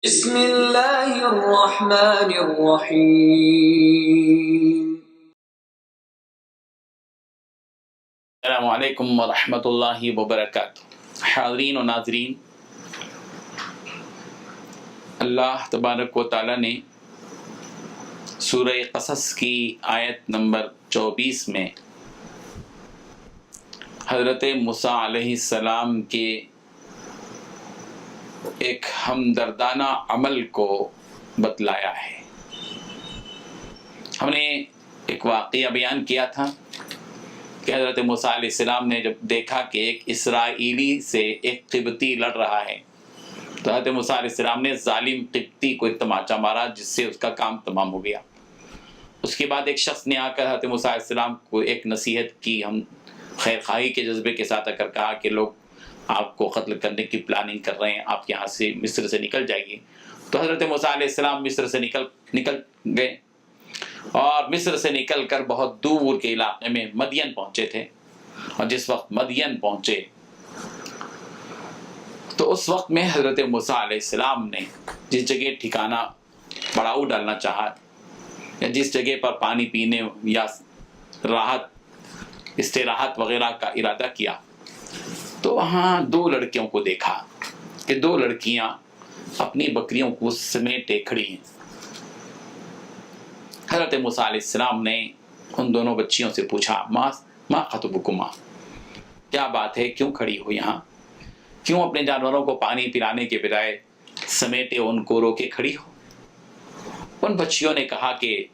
بسم اللہ الرحمن الرحیم۔ السلام علیکم ورحمۃ اللہ وبرکاتہ۔ حاضرین و ناظرین، اللہ تبارک و تعالیٰ نے سورہ قصص کی آیت نمبر 24 میں حضرت موسیٰ علیہ السلام کے ایک ہمدردانہ عمل کو بتلایا ہے۔ ہم نے ایک واقعہ بیان کیا تھا کہ حضرت موسیٰ علیہ السلام نے جب دیکھا کہ ایک اسرائیلی سے ایک قبطی لڑ رہا ہے تو حضرت موسیٰ علیہ السلام نے ظالم قبطی کو ایک تماچا مارا، جس سے اس کا کام تمام ہو گیا۔ اس کے بعد ایک شخص نے آ کر حضرت موسیٰ علیہ السلام کو ایک نصیحت کی، ہم خیر خواہی کے جذبے کے ساتھ آ کر کہا کہ لوگ آپ کو قتل کرنے کی پلاننگ کر رہے ہیں، آپ یہاں سے مصر سے نکل جائیے۔ تو حضرت موسیٰ علیہ السلام مصر سے نکل گئے اور مصر سے نکل کر بہت دور کے علاقے میں مدین پہنچے تھے۔ اور جس وقت مدین پہنچے تو اس وقت میں حضرت موسیٰ علیہ السلام نے جس جگہ ٹھکانہ پڑاؤ ڈالنا چاہا یا جس جگہ پر پانی پینے یا راحت استراحت وغیرہ کا ارادہ کیا تو وہاں دو لڑکیوں کو دیکھا کہ دو لڑکیاں اپنی بکریوں کو سمیٹے کھڑی ہیں۔ حضرت موسیٰ علیہ السلام نے ان دونوں بچیوں سے پوچھا، ما خطبکما، کیا بات ہے، کیوں کھڑی ہو یہاں، کیوں اپنے جانوروں کو پانی پلانے کے بجائے سمیٹے ان کو روکے کھڑی ہو؟ ان بچیوں نے کہا کہ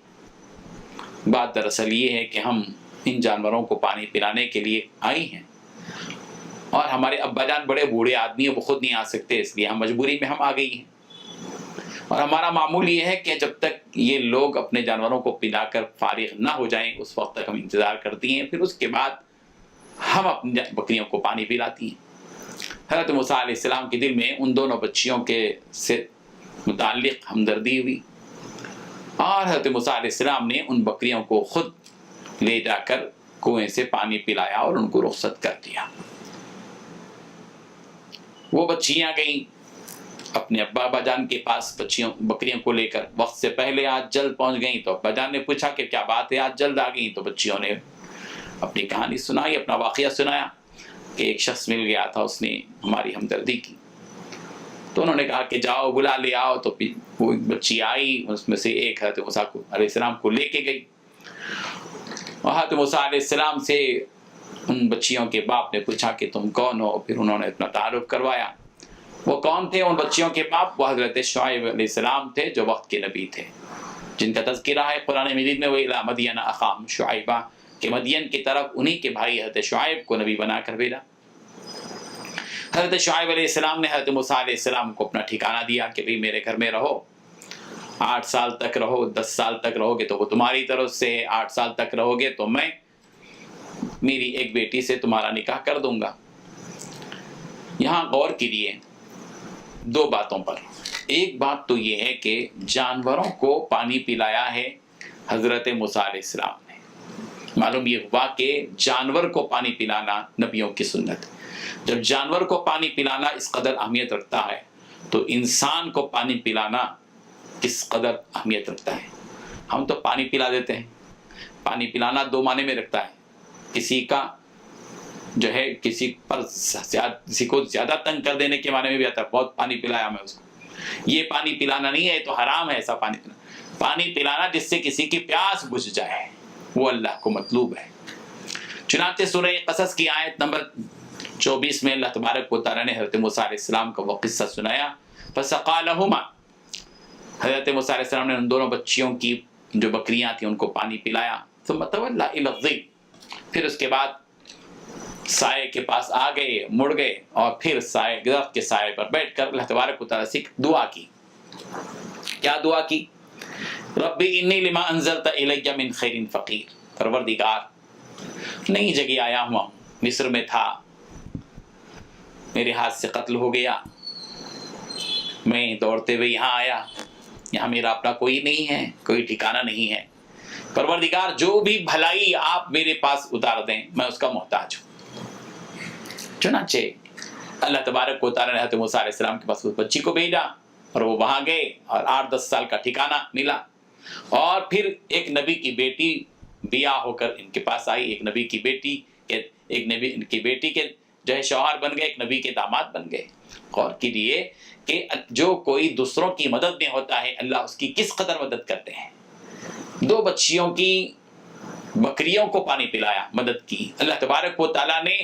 بات دراصل یہ ہے کہ ہم ان جانوروں کو پانی پلانے کے لیے آئی ہیں اور ہمارے ابا جان بڑے بوڑھے آدمی ہیں، وہ خود نہیں آ سکتے، اس لیے ہم مجبوری میں ہم آ گئی ہیں، اور ہمارا معمول یہ ہے کہ جب تک یہ لوگ اپنے جانوروں کو پلا کر فارغ نہ ہو جائیں اس وقت تک ہم انتظار کرتی ہیں، پھر اس کے بعد ہم اپنی بکریوں کو پانی پلاتی ہیں۔ حضرت موسیٰ علیہ السلام کے دل میں ان دونوں بچیوں کے سے متعلق ہمدردی ہوئی اور حضرت موسیٰ علیہ السلام نے ان بکریوں کو خود لے جا کر کنویں سے پانی پلایا اور ان کو رخصت کر دیا۔ وہ بچیاں گئیں اپنے ابا جان کے پاس بکریوں کو لے کر، وقت سے پہلے آج جلد پہنچ گئیں تو ابا جان نے پوچھا کہ کیا بات ہے آج جلد آ گئیں؟ تو بچیوں نے اپنی کہانی سنائی، اپنا واقعہ سنایا کہ ایک شخص مل گیا تھا، اس نے ہماری ہمدردی کی۔ تو انہوں نے کہا کہ جاؤ بلا لے آؤ، تو وہ بچی آئی، اس میں سے ایک حضرت موسیٰ علیہ السلام کو لے کے گئی اور حضرت موسیٰ علیہ السلام سے ان بچیوں کے باپ نے پوچھا کہ تم کون ہو؟ پھر انہوں نے اپنا تعارف کروایا۔ وہ کون تھے ان بچیوں کے باپ؟ وہ حضرت شعیب علیہ السلام تھے جو وقت کے نبی تھے، جن کا تذکرہ ہے قرآن مجید میں، وَإِلَىٰ مَدْيَنَ أَخَاهُمْ شُعَيْبًا، کہ مدین کی طرف انہی کے بھائی حضرت شعیب کو نبی بنا کر بھیجا۔ حضرت شعیب علیہ السلام نے حضرت موسیٰ علیہ السلام کو اپنا ٹھکانہ دیا کہ بھئی میرے گھر میں رہو، 8 سال تک رہو، 10 سال تک رہو گے تو وہ تمہاری طرف سے، 8 سال تک رہو گے تو میں میری ایک بیٹی سے تمہارا نکاح کر دوں گا۔ یہاں غور کیجیے 2 باتوں پر۔ ایک بات تو یہ ہے کہ جانوروں کو پانی پلایا ہے حضرت موسیٰ علیہ السلام نے۔ معلوم یہ ہوا کہ جانور کو پانی پلانا نبیوں کی سنت ہے۔ جب جانور کو پانی پلانا اس قدر اہمیت رکھتا ہے تو انسان کو پانی پلانا کس قدر اہمیت رکھتا ہے۔ ہم تو پانی پلا دیتے ہیں، پانی پلانا 2 معنی میں رکھتا ہے، کسی کا جو ہے کسی کو زیادہ تنگ کر دینے کے معنی میں بھی آتا ہے، بہت پانی پلایا میں اس کو، یہ پانی پلانا نہیں ہے، تو حرام ہے ایسا پانی پلانا۔ پانی پلانا جس سے کسی کی پیاس بجھ جائے وہ اللہ کو مطلوب ہے۔ چنانچہ سورہ قصص کی آیت نمبر 24 میں اللہ تبارک و تعالیٰ نے حضرت موسیٰ علیہ السلام کا وہ قصہ سنایا، فَسَقَىٰ لَهُمَا، حضرت موسیٰ علیہ السلام نے ان دونوں بچیوں کی جو بکریاں تھیں ان کو پانی پلایا، ثُمَّ تَوَلَّىٰ إِلَى الظِّلِّ، پھر اس کے بعد سائے کے پاس آ گئے، مڑ گئے اور پھر سائے درخت کے سائے پر بیٹھ کر اللہ تبارک و تعالیٰ سے دعا کی۔ کیا دعا کی؟ رَبِّ إِنِّي لِمَا أَنزَلْتَ إِلَيَّ مِنْ خَيْرٍ فَقِيرٌ، پروردگار نئی جگہ آیا ہوا ہوں، مصر میں تھا، میرے ہاتھ سے قتل ہو گیا، میں دوڑتے ہوئے یہاں آیا، یہاں میرا اپنا کوئی نہیں ہے، کوئی ٹھکانہ نہیں ہے، پروردگار جو بھی بھلائی آپ میرے پاس اتار دیں میں اس کا محتاج ہوں۔ چنانچہ اللہ تبارک و تعالیٰ نے حضرت موسیٰ علیہ السلام کے پاس اس بچی کو بھیجا اور وہ وہاں گئے اور 8-10 سال کا ٹھکانہ ملا. اور پھر ایک نبی کی بیٹی بیاہ ہو کر ان کے پاس آئی. ایک نبی کی بیٹی کے جو ہے شوہر بن گئے, ایک نبی کے داماد بن گئے. غور کیجیے کہ جو کوئی دوسروں کی مدد میں ہوتا ہے اللہ اس کی کس قدر مدد کرتے ہیں. 2 بچیوں کی بکریوں کو پانی پلایا, مدد کی. اللہ تبارک و تعالیٰ نے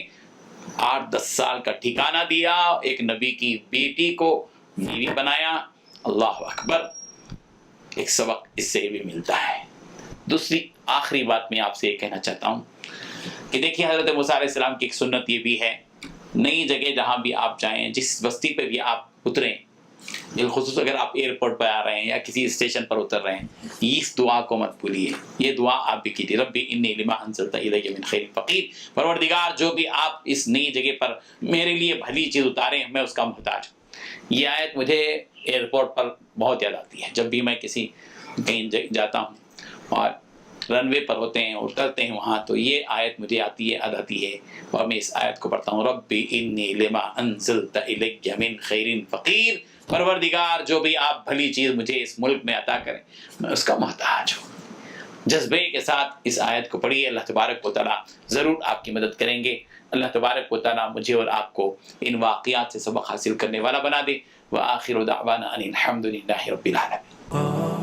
8-10 سال کا ٹھکانہ دیا, ایک نبی کی بیٹی کو بیوی بنایا. اللہ اکبر. ایک سبق اس سے بھی ملتا ہے. دوسری آخری بات میں آپ سے یہ کہنا چاہتا ہوں کہ دیکھیے حضرت موسیٰ علیہ السلام کی ایک سنت یہ بھی ہے, نئی جگہ جہاں بھی آپ جائیں, جس بستی پہ بھی آپ اتریں, بالخصوص اگر آپ ایئرپورٹ پہ آ رہے ہیں یا کسی اسٹیشن پر اتر رہے ہیں, اس دعا کو مت بھولیے. یہ دعا آپ بھی کیجیے, ربی انی لما انزلت الی من خیر فقیر. پروردگار جو بھی آپ اس نئی جگہ پر میرے لیے بھلی چیز اتارے میں اس کا محتاج ہوں. یہ آیت مجھے ایئرپورٹ پر بہت یاد آتی ہے. جب بھی میں کہیں جاتا ہوں اور رن وے پر ہوتے ہیں, اترتے ہیں وہاں, تو یہ آیت مجھے یاد آتی ہے اور میں اس آیت کو پڑھتا ہوں, ربی انی لما انزلت الی من خیر فقیر. پروردگار جو بھی آپ بھلی چیز مجھے اس ملک میں عطا کریں میں اس کا محتاج ہوں. جذبے کے ساتھ اس آیت کو پڑھیے, اللہ تبارک و تعالیٰ ضرور آپ کی مدد کریں گے. اللہ تبارک و تعالیٰ مجھے اور آپ کو ان واقعات سے سبق حاصل کرنے والا بنا دے. وآخر دعوانا ان الحمد للہ رب العالمین.